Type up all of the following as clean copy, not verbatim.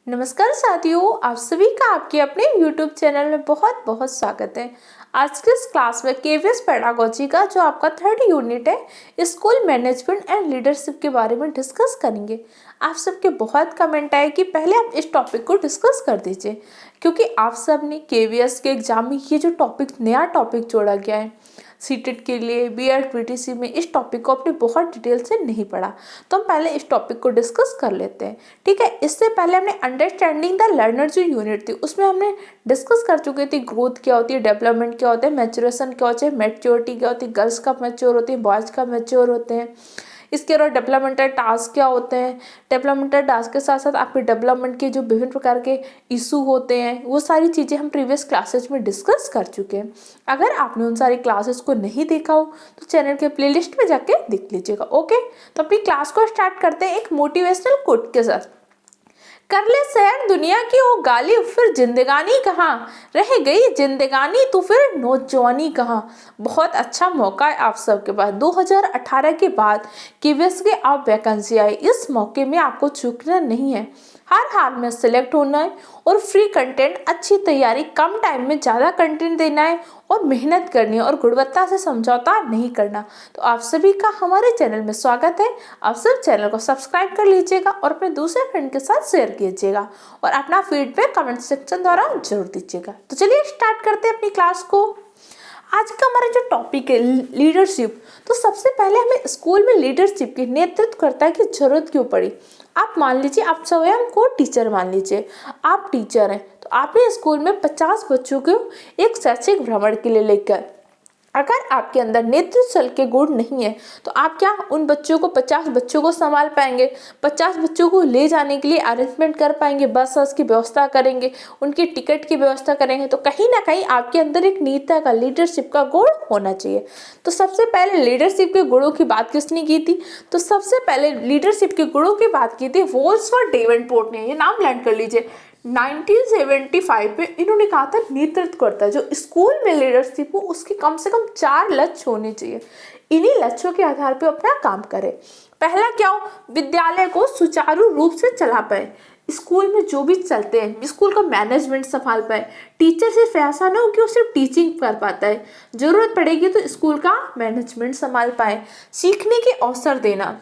नमस्कार साथियों, आप सभी का आपके अपने YouTube चैनल में बहुत बहुत स्वागत है। आज के इस क्लास में केवीएस पेडागोजी का जो आपका थर्ड यूनिट है, स्कूल मैनेजमेंट एंड लीडरशिप के बारे में डिस्कस करेंगे। आप सबके बहुत कमेंट आए कि पहले आप इस टॉपिक को डिस्कस कर दीजिए, क्योंकि आप सब ने केवीएस के एग्जाम में ये जो टॉपिक नया टॉपिक जोड़ा गया है सीटेट के लिए बीएड पीटीसी में, इस टॉपिक को आपने बहुत डिटेल से नहीं पढ़ा, तो हम पहले इस टॉपिक को डिस्कस कर लेते हैं। ठीक है, इससे पहले हमने अंडरस्टैंडिंग द लर्नर जो यूनिट थी उसमें हमने डिस्कस कर चुके थे ग्रोथ क्या होती है, डेवलपमेंट क्या होता है, मैच्योरेशन क्या होता है, मैच्योरिटी क्या होती है, गर्ल्स का मैच्योर होती है, बॉयज़ का मैच्योर होते हैं। इसके अलावा डेवलपमेंटल टास्क क्या होते हैं, डेवलपमेंटल टास्क के साथ साथ आपके डेवलपमेंट के जो विभिन्न प्रकार के इशू होते हैं, वो सारी चीज़ें हम प्रीवियस क्लासेज में डिस्कस कर चुके हैं। अगर आपने उन सारी क्लासेस को नहीं देखा हो तो चैनल के प्लेलिस्ट में जाके देख लीजिएगा। ओके, तो अपनी क्लास को स्टार्ट करते हैं एक मोटिवेशनल कोट के साथ। कर ले सैर दुनिया की वो गाली, फिर जिंदगानी कहाँ रह गई, जिंदगानी तो फिर नौजवानी कहाँ। बहुत अच्छा मौका है आप सबके पास। 2018 के बाद केवीएस की आप वैकेंसी आई, इस मौके में आपको चूकना नहीं है। हर हाल में सिलेक्ट होना है और फ्री कंटेंट, अच्छी तैयारी, कम टाइम में ज़्यादा कंटेंट देना है और मेहनत करनी है और गुणवत्ता से समझौता नहीं करना। तो आप सभी का हमारे चैनल में स्वागत है। आप सब चैनल को सब्सक्राइब कर लीजिएगा और अपने दूसरे फ्रेंड के साथ शेयर कीजिएगा और अपना फीडबैक कमेंट सेक्शन द्वारा जरूर दीजिएगा। तो चलिए स्टार्ट करते हैं अपनी क्लास को। आज का हमारा जो टॉपिक है लीडरशिप, तो सबसे पहले हमें स्कूल में लीडरशिप की नेतृत्वकर्ता की जरूरत क्यों पड़ी। आप मान लीजिए, आप स्वयं को टीचर मान लीजिए, आप टीचर हैं, तो आपने स्कूल में 50 बच्चों को एक शैक्षिक भ्रमण के लिए लेकर, अगर आपके अंदर नेतृत्व के गुण नहीं है तो आप क्या उन बच्चों को 50 बच्चों को संभाल पाएंगे, 50 बच्चों को ले जाने के लिए अरेंजमेंट कर पाएंगे, बस की व्यवस्था करेंगे, उनकी टिकट की व्यवस्था करेंगे। तो कहीं ना कहीं आपके अंदर एक नेता का, लीडरशिप का गुण होना चाहिए। तो सबसे पहले लीडरशिप के गुणों की बात किसने की थी, तो सबसे पहले लीडरशिप के गुणों की बात की थी वोल्सवर्थ डेवेनपोर्ट ने। ये नाम लर्न कर लीजिए। 1975 में इन्होंने कहा था नेतृत्वकर्ता जो स्कूल में लीडरशिप हो उसके कम से कम 4 लक्ष्य होने चाहिए। इन्हीं लक्ष्यों के आधार पर अपना काम करे। पहला क्या हो, विद्यालय को सुचारू रूप से चला पाए, स्कूल में जो भी चलते हैं स्कूल का मैनेजमेंट संभाल पाए। टीचर सिर्फ ऐसा ना हो कि वो सिर्फ टीचिंग कर पाता है, जरूरत पड़ेगी तो स्कूल का मैनेजमेंट संभाल पाए। सीखने के अवसर देना,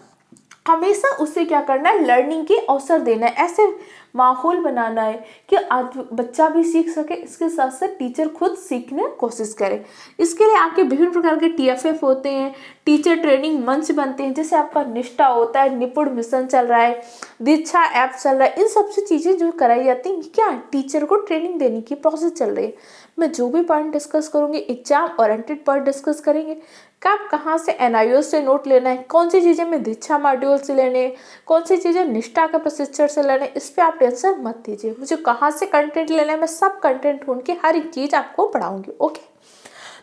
हमेशा उसे क्या करना है, लर्निंग के अवसर देना है, ऐसे माहौल बनाना है कि आज बच्चा भी सीख सके, इसके साथ साथ टीचर खुद सीखने की कोशिश करे। इसके लिए आपके विभिन्न प्रकार के टीएफएफ होते हैं, टीचर ट्रेनिंग मंच बनते हैं, जैसे आपका निष्ठा होता है, निपुण मिशन चल रहा है, दीक्षा ऐप चल रहा है। इन सबसे चीज़ें जो कराई जाती हैं क्या, टीचर को ट्रेनिंग देने की प्रोसेस चल रही है। मैं जो भी पॉइंट डिस्कस करूँगी एग्जाम ओरिएंटेड पॉइंट डिस्कस करेंगे। कब कहाँ से एनआईओ से नोट लेना है, कौन सी चीज़ें मैं दीक्षा मॉड्यूल से लेने, कौन सी चीज़ें निष्ठा का प्रशिक्षण से लेने, इस पर आप टेंशन मत दीजिए। मुझे कहाँ से कंटेंट लेना है, मैं सब कंटेंट ढूंढ के हर एक चीज़ आपको पढ़ाऊंगी। ओके,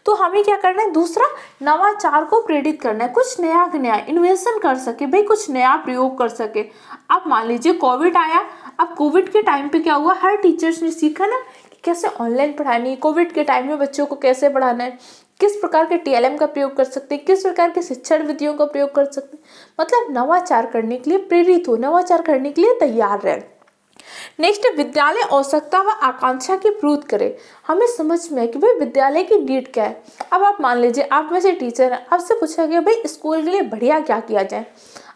तो हमें क्या करना है, दूसरा नवाचार को प्रेरित करना है, कुछ नया इन्वेंशन कर सके, भाई कुछ नया प्रयोग कर सके। आप मान लीजिए कोविड आया, अब कोविड के टाइम पे क्या हुआ, हर टीचर्स ने सीखा ना कि कैसे ऑनलाइन पढ़ानी है, कोविड के टाइम में बच्चों को कैसे पढ़ाना है, किस प्रकार के टीएलएम का प्रयोग कर सकते हैं, किस प्रकार के शिक्षण विधियों का प्रयोग कर सकते हैं। मतलब नवाचार करने के लिए प्रेरित हो, नवाचार करने के लिए तैयार रहे। नेक्स्ट, विद्यालय आवश्यकता व आकांक्षा की पूर्ति करे। हमें समझ में है कि भाई विद्यालय की नीड क्या है। अब आप मान लीजिए आप में से टीचर हैं, आपसे पूछा गया भाई स्कूल के लिए बढ़िया क्या किया जाए।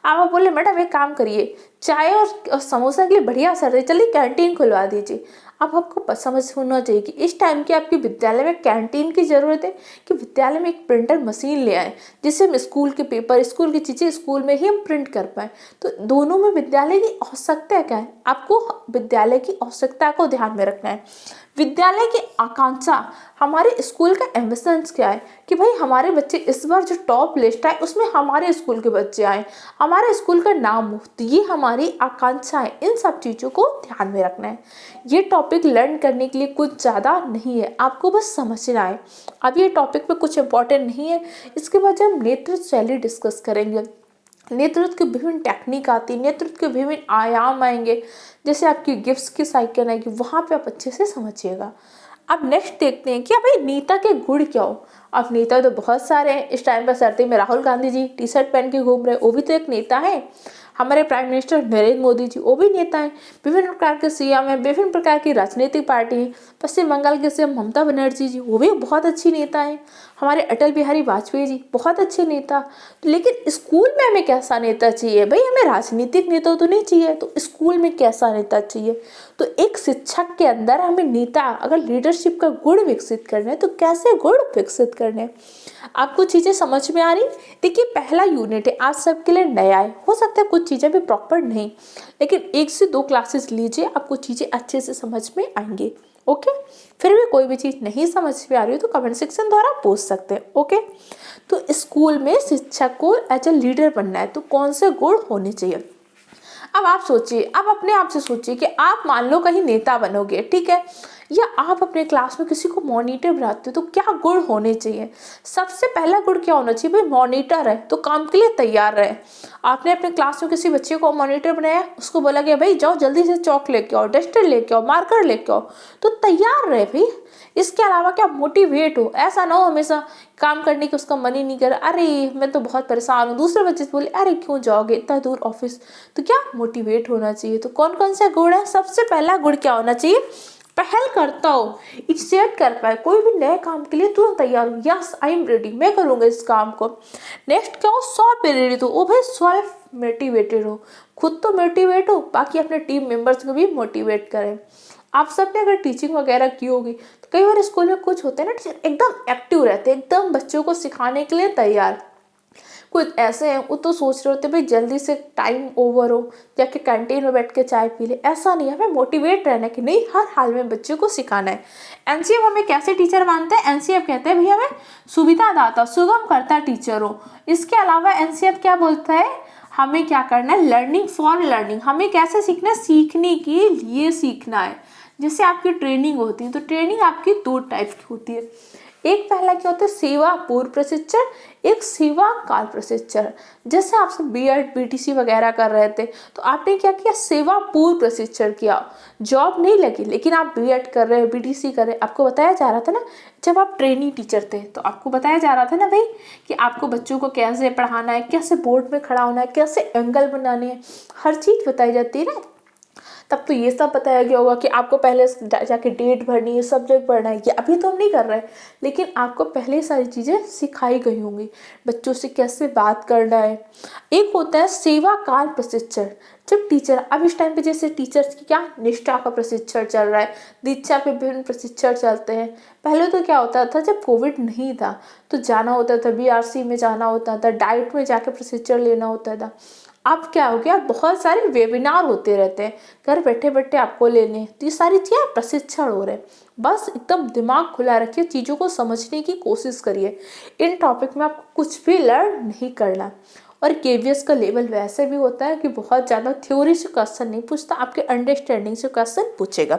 आप बोले मैडम एक काम करिए, चाय और समोसा के लिए बढ़िया सर दे, चलिए कैंटीन खुलवा दीजिए। अब आपको समझ होना चाहिए कि इस टाइम की आपके विद्यालय में कैंटीन की ज़रूरत है कि विद्यालय में एक प्रिंटर मशीन ले आए, जिससे हम स्कूल के पेपर, स्कूल की चीज़ें स्कूल में ही हम प्रिंट कर पाएँ। तो दोनों में विद्यालय की आवश्यकता क्या है, आपको विद्यालय की आवश्यकता को ध्यान में रखना है। विद्यालय की आकांक्षा, हमारे स्कूल का एम्बिशंस क्या है कि भाई हमारे बच्चे इस बार जो टॉप लिस्ट आए उसमें हमारे स्कूल के बच्चे आए, हमारे स्कूल का नाम हो, तो ये हमारी आकांक्षा है। इन सब चीज़ों को ध्यान में रखना है। ये टॉपिक लर्न करने के लिए कुछ ज़्यादा नहीं है, आपको बस समझना है। अब ये टॉपिक में कुछ इंपॉर्टेंट नहीं है। इसके बाद जब हम नेतृत्व शैली डिस्कस करेंगे, नेतृत्व की विभिन्न टेक्निक आती है, नेतृत्व के विभिन्न आयाम आएंगे, जैसे आपकी गिफ्ट्स की साइकिल आएगी, वहाँ पे आप अच्छे से समझिएगा। अब नेक्स्ट देखते हैं कि भाई नेता के गुण क्या हो। अब नेता तो बहुत सारे हैं। इस टाइम पर सर्दी में Rahul Gandhi G T shirt पहन के घूम रहे, वो भी तो एक नेता है। हमारे प्राइम मिनिस्टर नरेंद्र मोदी जी वो भी नेता हैं, विभिन्न प्रकार के सीएम हैं, विभिन्न प्रकार की राजनीतिक पार्टी है। पश्चिम बंगाल के सीएम ममता बनर्जी जी वो भी बहुत अच्छी नेता हैं। हमारे अटल बिहारी वाजपेयी जी बहुत अच्छे नेता। लेकिन स्कूल में हमें कैसा नेता चाहिए भाई? हमें राजनीतिक नेता तो नहीं चाहिए, तो स्कूल में कैसा नेता चाहिए? तो एक शिक्षक के अंदर हमें नेता अगर लीडरशिप का गुण विकसित करना है तो कैसे गुण विकसित करने हैं? आपको चीज़ें समझ में आ रही? देखिए पहला यूनिट है, आज सबके लिए नया है, हो सकता है कुछ चीज़ें भी प्रॉपर नहीं, लेकिन 1 से 2 क्लासेस लीजिए, आपको चीज़ें अच्छे से समझ में आएंगी। ओके, फिर भी कोई भी चीज़ नहीं समझ में आ रही हो तो कमेंट सेक्शन द्वारा पूछ सकते हैं। ओके, तो स्कूल में शिक्षक को एज ए लीडर बनना है तो कौन से गुण होने चाहिए? अब आप सोचिए, अब अपने आप से सोचिए कि आप मान लो कहीं नेता बनोगे, ठीक है, या आप अपने क्लास में किसी को मॉनिटर बनाते हो तो क्या गुण होने चाहिए? सबसे पहला गुण क्या होना चाहिए भाई? मॉनिटर है तो काम के लिए तैयार रहे। आपने अपने क्लास में किसी बच्चे को मॉनिटर बनाया, उसको बोला गया भाई जाओ जल्दी से चौक लेके आओ, डस्टर लेके आओ, मार्कर लेके आओ, तो तैयार रहे भाई। इसके अलावा क्या मोटिवेट हो, ऐसा ना हो हमेशा काम करने की उसका मन ही नहीं कर, अरे मैं तो बहुत परेशान हूँ, दूसरे बच्चे से बोले अरे क्यों जाओगे इतना दूर ऑफिस, तो क्या मोटिवेट होना चाहिए। तो कौन कौन सा गुण है? सबसे पहला गुण क्या होना चाहिए? पहल करता हो, इनिशिएट कर पाए, कोई भी नए काम के लिए तुरंत तैयार हो, यस आई एम रेडी, मैं करूँगा इस काम को। नेक्स्ट क्या हो? प्रेरित हो, ओ भाई सेल्फ मोटिवेटेड हो, खुद तो मोटिवेट हो, बाकी अपने टीम मेंबर्स को भी मोटिवेट करें। आप सबने अगर टीचिंग वगैरह की होगी तो कई बार स्कूल में कुछ होते हैं ना टीचर एकदम एक्टिव रहते हैं, एकदम बच्चों को सिखाने के लिए तैयार। कुछ ऐसे हैं वो तो सोच रहे होते भाई जल्दी से टाइम ओवर हो, जाके कैंटीन में बैठ के चाय पी ले। ऐसा नहीं है, हमें मोटिवेट रहना कि नहीं हर हाल में बच्चों को सिखाना है। एनसीएफ हमें कैसे टीचर मानते हैं? एनसीएफ कहते हैं भैया हमें सुविधादाता, सुगम करता टीचर हो। इसके अलावा एनसीएफ क्या बोलता है? हमें क्या करना है? लर्निंग फॉर लर्निंग, हमें कैसे सीखना है? सीखने के लिए सीखना है। जैसे आपकी ट्रेनिंग होती है तो ट्रेनिंग आपकी 2 टाइप की होती है। एक पहला क्या होता है? सेवा पूर्व प्रशिक्षण, एक सेवा काल प्रशिक्षण। जैसे आप सब बीएड बीटीसी वगैरह कर रहे थे तो आपने क्या किया? सेवा पूर्व प्रशिक्षण किया, जॉब नहीं लगी लेकिन आप बीएड कर रहे हो, बीटीसी कर रहे हो, आपको बताया जा रहा था ना, जब आप ट्रेनिंग टीचर थे तो आपको बताया जा रहा था ना भाई कि आपको बच्चों को कैसे पढ़ाना है, कैसे बोर्ड में खड़ा होना है, कैसे एंगल बनाने हैं, हर चीज़ बताई जाती है ना। तब तो ये सब बताया गया होगा कि आपको पहले जाके डेट भरनी है, सब्जेक्ट पढ़ना है, ये अभी तो हम नहीं कर रहे हैं, लेकिन आपको पहले सारी चीज़ें सिखाई गई होंगी, बच्चों से कैसे बात करना है। एक होता है सेवा काल प्रशिक्षण, जब टीचर अब इस टाइम पे जैसे टीचर्स की क्या निष्ठा का प्रशिक्षण चल रहा है, दीक्षा पे विभिन्न प्रशिक्षण चलते हैं। पहले तो क्या होता था जब कोविड नहीं था तो जाना होता था, बीआरसी में जाना होता था, डाइट में जाके प्रशिक्षण लेना होता था। अब क्या हो गया? बहुत सारे वेबिनार होते रहते हैं, घर बैठे बैठे आपको लेने, तो ये सारी चीज़ें प्रशिक्षण हो रहे हैं। बस एकदम दिमाग खुला रखिए, चीज़ों को समझने की कोशिश करिए। इन टॉपिक में आपको कुछ भी लर्न नहीं करना। और केवीएस का लेवल वैसे भी होता है कि बहुत ज़्यादा थ्योरी से क्वेश्चन नहीं पूछता, आपके अंडरस्टैंडिंग से क्वेश्चन पूछेगा।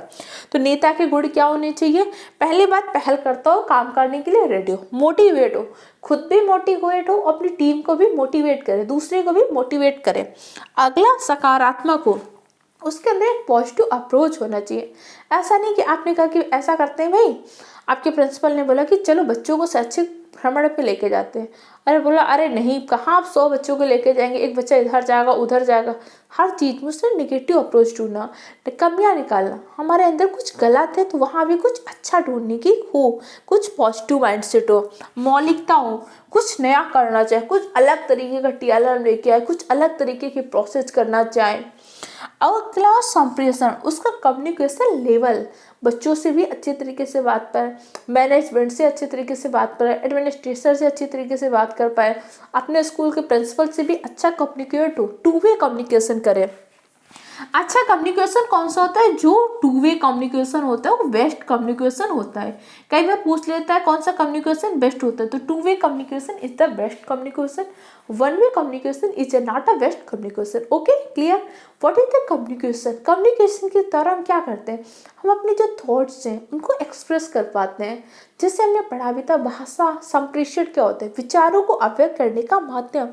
तो नेता के गुण क्या होने चाहिए? पहली बात, पहल करता हो, काम करने के लिए रेडी हो, मोटिवेट हो, खुद भी मोटिवेट हो, अपनी टीम को भी मोटिवेट करे, दूसरे को भी मोटिवेट करे। अगला, सकारात्मक हो, उसके अंदर एक पॉजिटिव अप्रोच होना चाहिए। ऐसा नहीं कि आपने कहा कि ऐसा करते हैं भाई, आपके प्रिंसिपल ने बोला कि चलो बच्चों को शैक्षिक भ्रमण पे लेके जाते हैं, अरे बोला अरे नहीं, कहाँ आप 100 बच्चों को लेके जाएंगे, एक बच्चा इधर जाएगा उधर जाएगा। हर चीज़ में उससे निगेटिव अप्रोच ढूंढना, कमियाँ निकालना, हमारे अंदर कुछ गलत है तो वहाँ भी कुछ अच्छा ढूंढने की हो, कुछ पॉजिटिव माइंडसेट हो, मौलिकता हो, कुछ नया करना चाहे, कुछ अलग तरीके का टीएलआर लेके आए, कुछ अलग तरीके की प्रोसेस करना चाहे। और क्लास संप्रेषण, उसका कम्युनिकेशन लेवल, बच्चों से भी अच्छे तरीके से बात पाए, मैनेजमेंट से अच्छे तरीके से बात पाए, एडमिनिस्ट्रेटर से अच्छे तरीके से बात कर पाए, अपने स्कूल के प्रिंसिपल से भी अच्छा कम्युनिकेट हो, 2 वे कम्युनिकेशन करे। अच्छा कम्युनिकेशन कौन सा होता है? जो 2 वे कम्युनिकेशन होता है वो बेस्ट कम्युनिकेशन होता है। कई बार पूछ लेता है कौन सा कम्युनिकेशन बेस्ट होता है, तो 2 way communication is the best communication, 1 way communication is not a best communication. Okay, clear? What is the communication? Communication के दौरान हम क्या करते हैं? हम अपने जो थॉट्स हैं उनको एक्सप्रेस कर पाते हैं। जैसे हमने पढ़ा भी था, भाषा संप्रेषण क्या होता है? विचारों को अव्यक्त करने का माध्यम।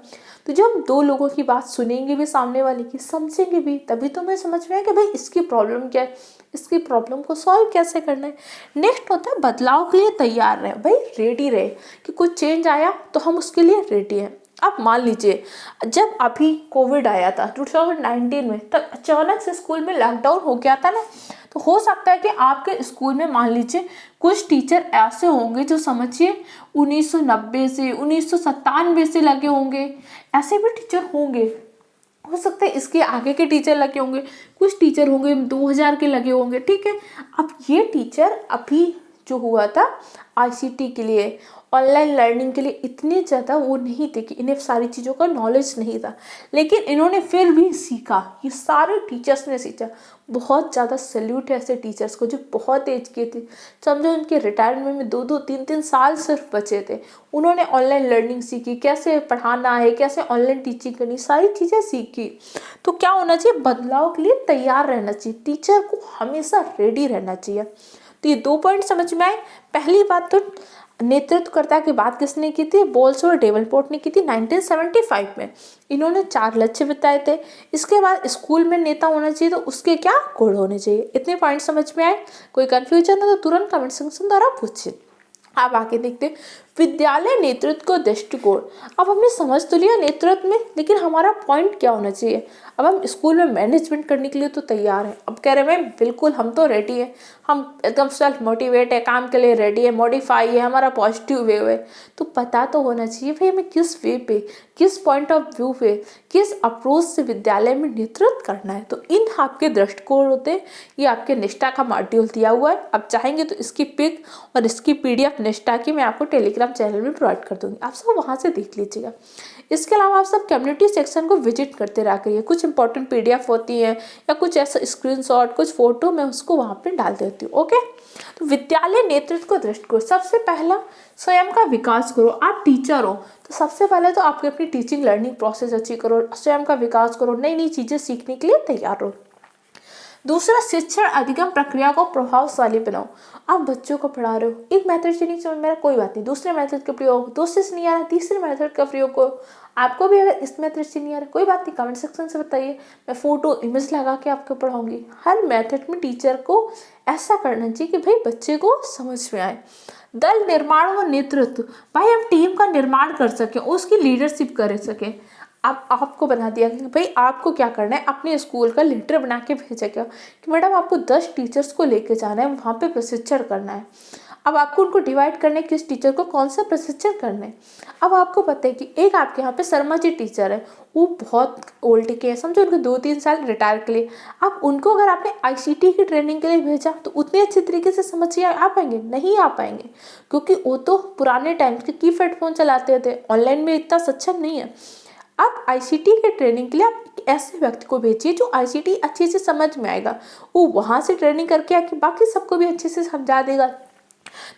तो जब हम 2 लोगों की बात सुनेंगे भी, सामने वाले की समझेंगे भी, तभी तो हमें समझ में आए कि भाई इसकी प्रॉब्लम क्या है, इसकी प्रॉब्लम को सॉल्व कैसे करना है। नेक्स्ट होता है बदलाव के लिए तैयार रहे, भाई रेडी रहे कि कुछ चेंज आया तो हम उसके लिए रेडी हैं। अब मान लीजिए जब अभी कोविड आया था 2019 में, तब अचानक से स्कूल में लॉकडाउन हो गया था ना, तो हो सकता है कि आपके स्कूल में मान लीजिए कुछ टीचर ऐसे होंगे जो समझिए 1990 से 1997 से लगे होंगे, ऐसे भी टीचर होंगे। हो सकता है इसके आगे के टीचर लगे होंगे, कुछ टीचर होंगे 2000 के लगे होंगे, ठीक है। अब ये टीचर अभी जो हुआ था आईसीटी के लिए, ऑनलाइन लर्निंग के लिए इतने ज़्यादा वो नहीं थे कि इन्हें सारी चीज़ों का नॉलेज नहीं था, लेकिन इन्होंने फिर भी सीखा। ये सारे टीचर्स ने सीखा। बहुत ज़्यादा सैल्यूट है ऐसे टीचर्स को जो बहुत एज के थे, समझो उनके रिटायरमेंट में 2-2 3-3 साल सिर्फ बचे थे। उन्होंने ऑनलाइन लर्निंग सीखी, कैसे पढ़ाना है, कैसे ऑनलाइन टीचिंग करनी, सारी चीज़ें सीखी। तो क्या होना चाहिए, बदलाव के लिए तैयार रहना चाहिए, टीचर को हमेशा रेडी रहना चाहिए। तो ये 2 पॉइंट समझ में आए। पहली बात तो नेतृत्वकर्ता की बात किसने की थी, बोल्स और डेवलपोर्ट ने की थी 1975 में। इन्होंने 4 लक्ष्य बताए थे। इसके बाद स्कूल में नेता होना चाहिए तो उसके क्या गुण होने चाहिए। इतने पॉइंट समझ में आए। कोई कंफ्यूजन हो तो तुरंत कमेंट सेक्शन द्वारा पूछिए। अब आगे देखते हैं विद्यालय नेतृत्व को दृष्टिकोण। अब हमने समझ तो लिया नेतृत्व में, लेकिन हमारा पॉइंट क्या होना चाहिए। अब हम स्कूल में मैनेजमेंट करने के लिए तो तैयार हैं। अब कह रहे हैं मैम बिल्कुल हम तो रेडी है, हम एकदम सेल्फ मोटिवेट है, काम के लिए रेडी है, मॉडिफाई है, हमारा पॉजिटिव वे है। तो पता तो होना चाहिए भाई हमें किस वे पे, किस पॉइंट ऑफ व्यू पे, किस अप्रोच से विद्यालय में नेतृत्व करना है। तो इन आपके दृष्टिकोण होते हैं। ये आपके निष्ठा का मॉड्यूल दिया हुआ है। आप चाहेंगे तो इसकी पिक और इसकी PDF निष्ठा की मैं आपको टेलीग्राम चैनल में प्रोवाइड कर दूंगी, आप सब वहाँ से देख लीजिएगा। इसके अलावा आप सब कम्युनिटी सेक्शन को विजिट करते रहा करिए। कुछ इंपॉर्टेंट PDF होती है या कुछ ऐसा स्क्रीनशॉट, कुछ फोटो मैं उसको वहाँ पे डाल देती हूँ। ओके, तो विद्यालय नेतृत्व को दृष्टिकोण, सबसे पहला स्वयं का विकास करो। आप टीचर हो तो सबसे पहले तो आपकी अपनी टीचिंग लर्निंग प्रोसेस अच्छी करो, स्वयं का विकास करो, नई नई चीज़ें सीखने के लिए तैयार हो। दूसरा, शिक्षण अधिगम प्रक्रिया को प्रभावशाली बनाओ। आप बच्चों को पढ़ा रहे हो, एक मेथड से नहीं समझ में आ रहा, कोई बात नहीं, दूसरे मेथड का प्रयोग, दूसरे से नहीं आ रहा, तीसरे मेथड का प्रयोग करो। आपको भी अगर इस मेथड से नहीं आ रहा, कोई बात नहीं, कमेंट सेक्शन से बताइए, मैं फोटो इमेज लगा के आपको पढ़ाऊंगी। हर मेथड में टीचर को ऐसा करना चाहिए कि भाई बच्चे को समझ में आए। दल निर्माण व नेतृत्व, भाई हम टीम का निर्माण कर सकें, उसकी लीडरशिप कर सकें। अब आपको बना दिया कि भाई आपको क्या करना है, अपने स्कूल का लीडर बना के भेजा गया कि मैडम आपको 10 टीचर्स को लेके जाना है, वहाँ पे प्रशिक्षण करना है। अब आपको उनको डिवाइड करना है किस टीचर को कौन सा प्रशिक्षण करना है। अब आपको पता है कि एक आपके यहाँ पे शर्मा जी टीचर है, वो बहुत ओल्ड के हैं, समझो उनको 2-3 साल रिटायर के लिए। अब उनको अगर आपने ICT की ट्रेनिंग के लिए भेजा तो उतने अच्छे तरीके से समझिए आ पाएंगे, नहीं आ पाएंगे, क्योंकि वो तो पुराने टाइम के कीपैड फ़ोन चलाते थे, ऑनलाइन में इतना सक्षम नहीं है। आप ICT के ट्रेनिंग के लिए आप एक ऐसे व्यक्ति को भेजिए जो ICT अच्छे से समझ में आएगा, वो वहाँ से ट्रेनिंग करके आके बाकी सबको भी अच्छे से समझा देगा।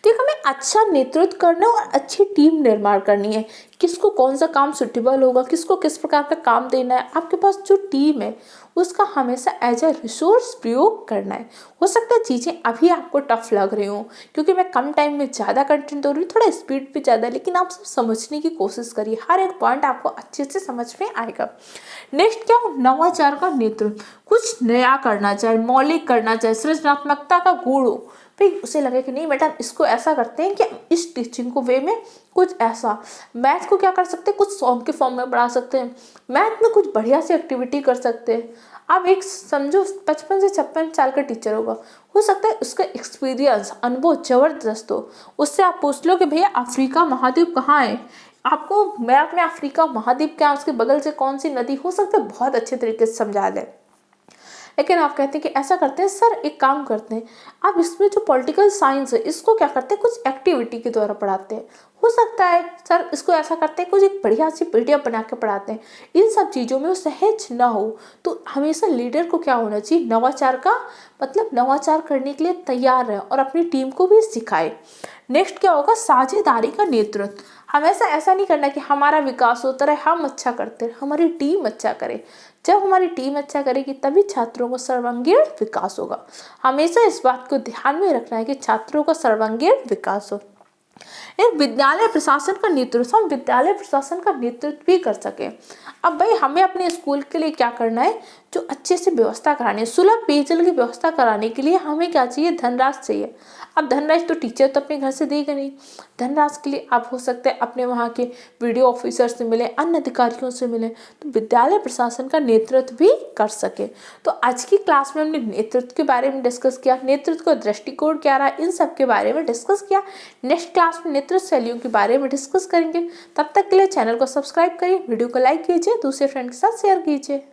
तो एक हमें अच्छा नेतृत्व करना और अच्छी टीम निर्माण करनी है। किसको कौन सा काम सुटेबल होगा, किसको किस प्रकार का काम देना है, आपके पास जो टीम है उसका हमेशा एज अ रिसोर्स प्रयोग करना है। हो सकता है चीज़ें अभी आपको टफ लग रही हो क्योंकि मैं कम टाइम में ज़्यादा कंटेंट दे रही हूँ, थोड़ा स्पीड पे ज़्यादा, लेकिन आप सब समझने की कोशिश करिए, हर एक पॉइंट आपको अच्छे से समझ में आएगा। नेक्स्ट क्या हो, नवाचार का नेतृत्व, कुछ नया करना चाहे, मौलिक करना चाहे, सृजनात्मकता का गुण हो, भाई उसे लगे कि नहीं मैडम इसको ऐसा करते हैं कि इस टीचिंग को वे में कुछ ऐसा, मैथ को क्या कर सकते हैं, कुछ सॉन्ग के फॉर्म में पढ़ा सकते हैं, मैथ में कुछ बढ़िया सी एक्टिविटी कर सकते हैं। अब एक समझो 55 से 56 साल का टीचर होगा, हो सकता है उसका एक्सपीरियंस, अनुभव जबरदस्त हो, उससे आप पूछ लो कि भैया अफ्रीका महाद्वीप कहाँ है, आपको मैप में अफ्रीका महाद्वीप क्या है, उसके बगल से कौन सी नदी, हो सकता है बहुत अच्छे तरीके से समझा दे। लेकिन आप कहते हैं कि ऐसा करते हैं सर, एक काम करते हैं आप इसमें जो पॉलिटिकल साइंस है इसको क्या करते हैं, कुछ एक्टिविटी के द्वारा पढ़ाते हैं। हो सकता है सर इसको ऐसा करते हैं, कुछ एक बढ़िया सी PDF बना के पढ़ाते हैं। इन सब चीज़ों में वो सहज ना हो तो हमेशा लीडर को क्या होना चाहिए, नवाचार का मतलब नवाचार करने के लिए तैयार रहे और अपनी टीम को भी सिखाए। नेक्स्ट क्या होगा, साझेदारी का नेतृत्व, हमेशा ऐसा नहीं करना कि हमारा विकास होता रहे, हम अच्छा करते रहे, हमारी टीम अच्छा करे। जब हमारी टीम अच्छा करेगी तभी छात्रों को सर्वांगीण विकास होगा। हमेशा इस बात को ध्यान में रखना है कि छात्रों का सर्वांगीण विकास हो। एक विद्यालय प्रशासन का नेतृत्व, हम विद्यालय प्रशासन का नेतृत्व भी कर सके। अब भाई हमें अपने स्कूल के लिए क्या करना है, जो अच्छे से व्यवस्था करानी है। सुलभ पेयजल की व्यवस्था कराने के लिए हमें क्या चाहिए, धनराशि चाहिए। अब धनराशि तो टीचर तो अपने घर से देगा नहीं, धनराशि के लिए आप हो सकते हैं अपने वहाँ के वीडियो ऑफिसर से मिले, अन्य अधिकारियों से मिले, तो विद्यालय प्रशासन का नेतृत्व भी कर सके। तो आज की क्लास में हमने नेतृत्व के बारे में डिस्कस किया, नेतृत्व का दृष्टिकोण क्या रहा, इन सब के बारे में डिस्कस किया। नेक्स्ट क्लास में नेतृत्व शैलियों के बारे में डिस्कस करेंगे। तब तक के लिए चैनल को सब्सक्राइब करिए, वीडियो को लाइक कीजिए, दूसरे फ्रेंड के साथ शेयर कीजिए।